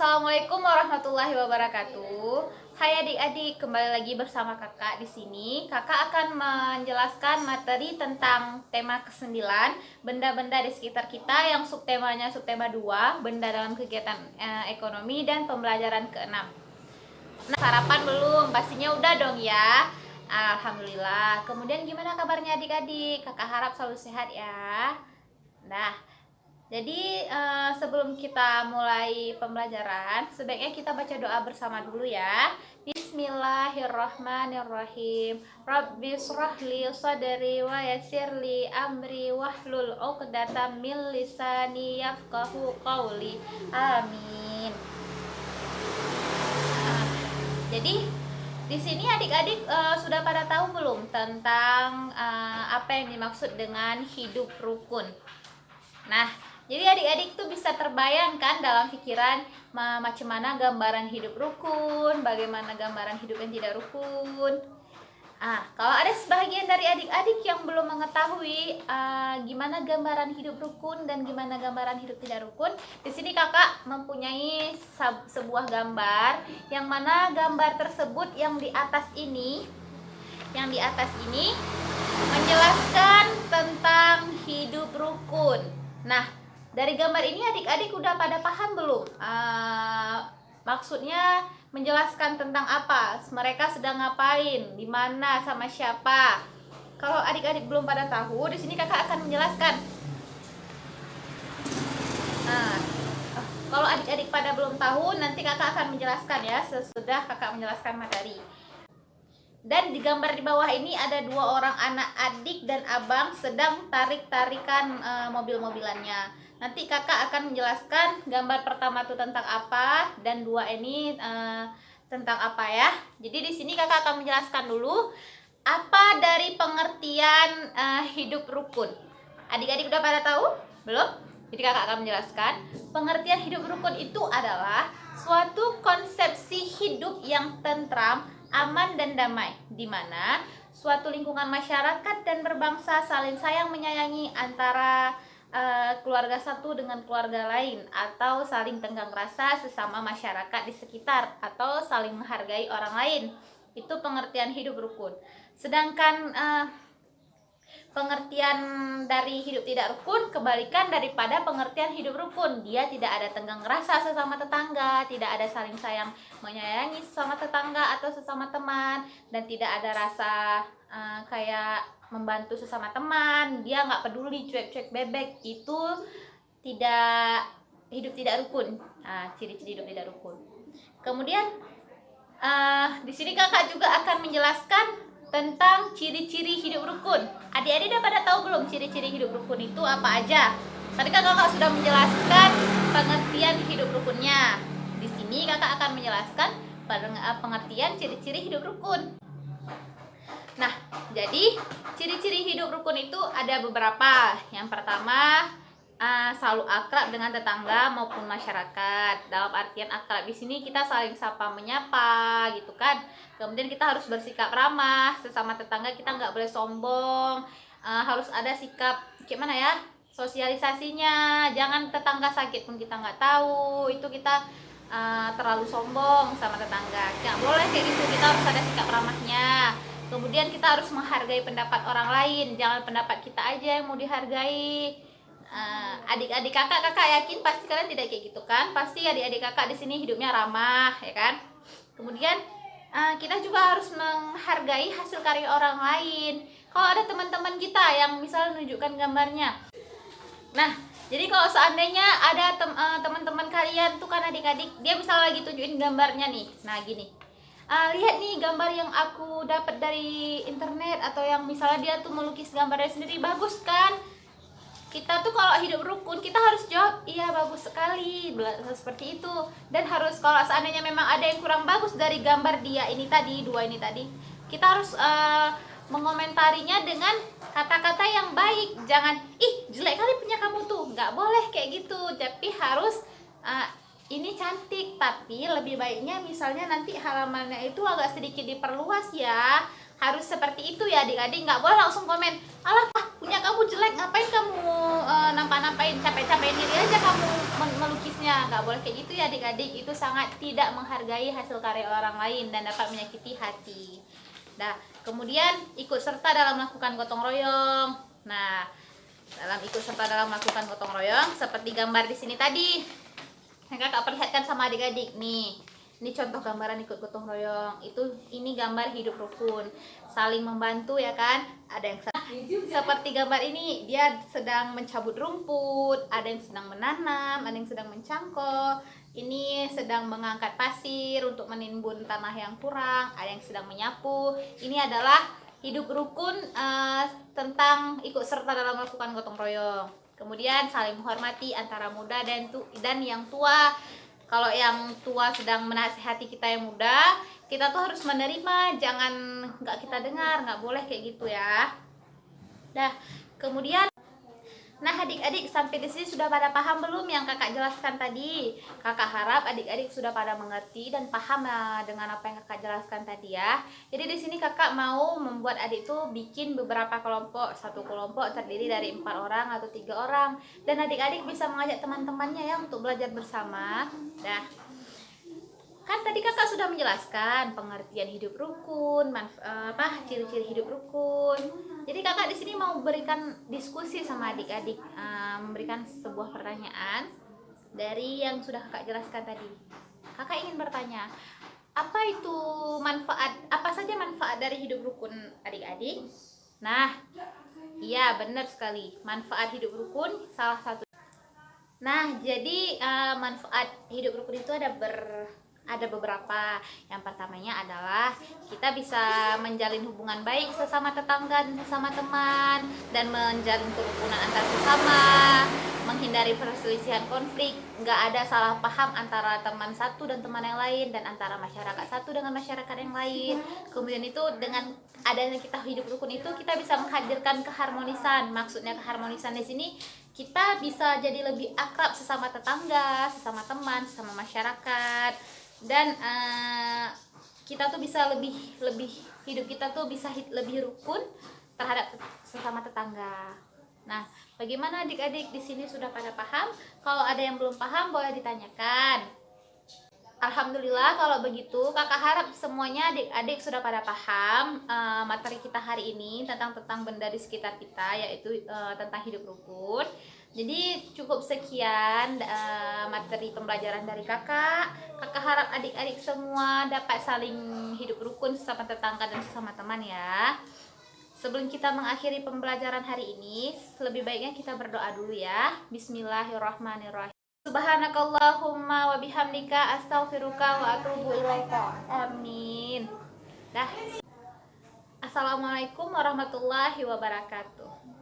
Assalamualaikum warahmatullahi wabarakatuh. Hai adik-adik, kembali lagi bersama kakak di sini. Kakak akan menjelaskan materi tentang tema ke-9, benda-benda di sekitar kita, yang subtemanya subtema 2, benda dalam kegiatan ekonomi, dan pembelajaran ke-6. Nah, sarapan belum? Pastinya udah dong ya. Alhamdulillah. Kemudian gimana kabarnya adik-adik? Kakak harap selalu sehat ya. Nah, jadi sebelum kita mulai pembelajaran, sebaiknya kita baca doa bersama dulu ya. Bismillahirrahmanirrahim. Rabbi shrahli sadri wa yassirli amri wahlul 'uqdatam min lisani yafqahu qawli. Amin. Jadi di sini adik-adik sudah pada tahu belum tentang apa yang dimaksud dengan hidup rukun? Nah, jadi adik-adik tuh bisa terbayangkan dalam pikiran macam mana gambaran hidup rukun, bagaimana gambaran hidup yang tidak rukun. Kalau ada sebagian dari adik-adik yang belum mengetahui gimana gambaran hidup rukun dan gimana gambaran hidup tidak rukun, di sini kakak mempunyai sebuah gambar, yang mana gambar tersebut yang di atas ini menjelaskan tentang hidup rukun. Nah, dari gambar ini adik-adik udah pada paham belum? Maksudnya menjelaskan tentang apa? Mereka sedang ngapain? Di mana? Sama siapa? Kalau adik-adik belum pada tahu, di sini kakak akan menjelaskan. Kalau adik-adik pada belum tahu, nanti kakak akan menjelaskan ya sesudah kakak menjelaskan materi. Dan di gambar di bawah ini ada dua orang anak adik dan abang sedang tarik-tarikan mobil-mobilannya. Nanti kakak akan menjelaskan gambar pertama itu tentang apa dan dua ini tentang apa ya. Jadi di sini kakak akan menjelaskan dulu apa dari pengertian hidup rukun. Adik-adik udah pada tahu? Belum? Jadi kakak akan menjelaskan pengertian hidup rukun itu adalah suatu konsepsi hidup yang tentram, aman dan damai, di mana suatu lingkungan masyarakat dan berbangsa saling sayang menyayangi antara keluarga satu dengan keluarga lain, atau saling tenggang rasa sesama masyarakat di sekitar, atau saling menghargai orang lain. Itu pengertian hidup rukun. Sedangkan pengertian dari hidup tidak rukun kebalikan daripada pengertian hidup rukun. Dia tidak ada tenggang rasa sesama tetangga, tidak ada saling sayang menyayangi sesama tetangga atau sesama teman, dan tidak ada rasa kayak membantu sesama teman. Dia nggak peduli, cuek-cuek bebek. Itu hidup tidak rukun. Ciri-ciri hidup tidak rukun. Kemudian di sini kakak juga akan menjelaskan tentang ciri-ciri hidup rukun. Adik-adik udah pada tahu belum ciri-ciri hidup rukun itu apa aja? Tadi kan kakak sudah menjelaskan pengertian hidup rukunnya. Di sini kakak akan menjelaskan pengertian ciri-ciri hidup rukun. Nah, jadi ciri-ciri hidup rukun itu ada beberapa. Yang pertama, selalu akrab dengan tetangga maupun masyarakat. Dalam artian akrab di sini kita saling sapa menyapa gitu kan. Kemudian kita harus bersikap ramah sesama tetangga, kita nggak boleh sombong. Harus ada sikap gimana ya, sosialisasinya. Jangan tetangga sakit pun kita nggak tahu, itu kita terlalu sombong sama tetangga. Nggak boleh kayak gitu, kita harus ada sikap ramahnya. Kemudian kita harus menghargai pendapat orang lain, jangan pendapat kita aja yang mau dihargai. Adik-adik kakak yakin pasti kalian tidak kayak gitu kan? Pasti adik-adik kakak di sini hidupnya ramah, ya kan? Kemudian kita juga harus menghargai hasil karya orang lain. Kalau ada teman-teman kita yang misalnya menunjukkan gambarnya, nah jadi kalau seandainya ada teman-teman kalian tuh kan adik-adik, dia misalnya lagi tunjukin gambarnya nih, nah gini, lihat nih gambar yang aku dapat dari internet, atau yang misalnya dia tuh melukis gambarnya sendiri, bagus kan? Kita tuh kalau hidup rukun kita harus jawab iya bagus sekali, seperti itu. Dan harus kalau seandainya memang ada yang kurang bagus dari gambar dia ini tadi, dua ini tadi, kita harus mengomentarinya dengan kata-kata yang baik. Jangan ih jelek kali punya kamu tuh, nggak boleh kayak gitu. Tapi harus ini cantik, tapi lebih baiknya misalnya nanti halamannya itu agak sedikit diperluas ya. Harus seperti itu ya adik-adik, nggak boleh langsung komen alah punya kamu jelek, ngapain kamu nampak-nampain, capek-capekin diri aja kamu melukisnya. Nggak boleh kayak gitu ya adik-adik, itu sangat tidak menghargai hasil karya orang lain dan dapat menyakiti hati. Nah, kemudian ikut serta dalam melakukan gotong royong. Nah, dalam ikut serta dalam melakukan gotong royong seperti gambar di sini tadi. Kakak perlihatkan sama adik-adik nih. Ini contoh gambaran ikut gotong royong. Ini gambar hidup rukun, saling membantu ya kan. Ada yang seperti gambar ini, dia sedang mencabut rumput, ada yang sedang menanam, ada yang sedang mencangkok. Ini sedang mengangkat pasir untuk menimbun tanah yang kurang, ada yang sedang menyapu. Ini adalah hidup rukun tentang ikut serta dalam melakukan gotong royong. Kemudian saling menghormati antara muda dan yang tua. Kalau yang tua sedang menasihati kita yang muda, kita tuh harus menerima, jangan nggak kita dengar, nggak boleh kayak gitu ya. Nah, kemudian adik-adik sampai di sini sudah pada paham belum yang kakak jelaskan tadi? Kakak harap adik-adik sudah pada mengerti dan paham dengan apa yang kakak jelaskan tadi ya. Jadi di sini kakak mau membuat adik tuh bikin beberapa kelompok. Satu kelompok terdiri dari 4 orang atau 3 orang. Dan adik-adik bisa mengajak teman-temannya ya untuk belajar bersama. Nah, kan tadi kakak sudah menjelaskan pengertian hidup rukun, ciri-ciri hidup rukun. Jadi kakak di sini mau berikan diskusi sama adik-adik, memberikan sebuah pertanyaan dari yang sudah kakak jelaskan tadi. Kakak ingin bertanya, apa saja manfaat dari hidup rukun adik-adik? Nah, iya benar sekali, manfaat hidup rukun salah satu. Nah, jadi manfaat hidup rukun itu ada beberapa. Yang pertamanya adalah kita bisa menjalin hubungan baik sesama tetangga dan sesama teman, dan menjalin kerukunan antar sesama, menghindari perselisihan konflik, nggak ada salah paham antara teman satu dan teman yang lain, dan antara masyarakat satu dengan masyarakat yang lain. Kemudian itu dengan adanya kita hidup rukun itu kita bisa menghadirkan keharmonisan. Maksudnya keharmonisan di sini kita bisa jadi lebih akrab sesama tetangga, sesama teman, sesama masyarakat, dan kita tuh bisa lebih hidup kita tuh bisa lebih rukun terhadap sesama tetangga. Nah, bagaimana adik-adik di sini sudah pada paham? Kalau ada yang belum paham boleh ditanyakan. Alhamdulillah kalau begitu, kakak harap semuanya adik-adik sudah pada paham materi kita hari ini tentang benda di sekitar kita, yaitu tentang hidup rukun. Jadi cukup sekian materi pembelajaran dari kakak. Kakak harap adik-adik semua dapat saling hidup rukun sesama tetangga dan sesama teman ya. Sebelum kita mengakhiri pembelajaran hari ini, lebih baiknya kita berdoa dulu ya. Bismillahirrahmanirrahim. Subhanakallahumma wa bihamdika astaghfiruka wa atubu ilaika. Amin. Dah. Assalamualaikum warahmatullahi wabarakatuh.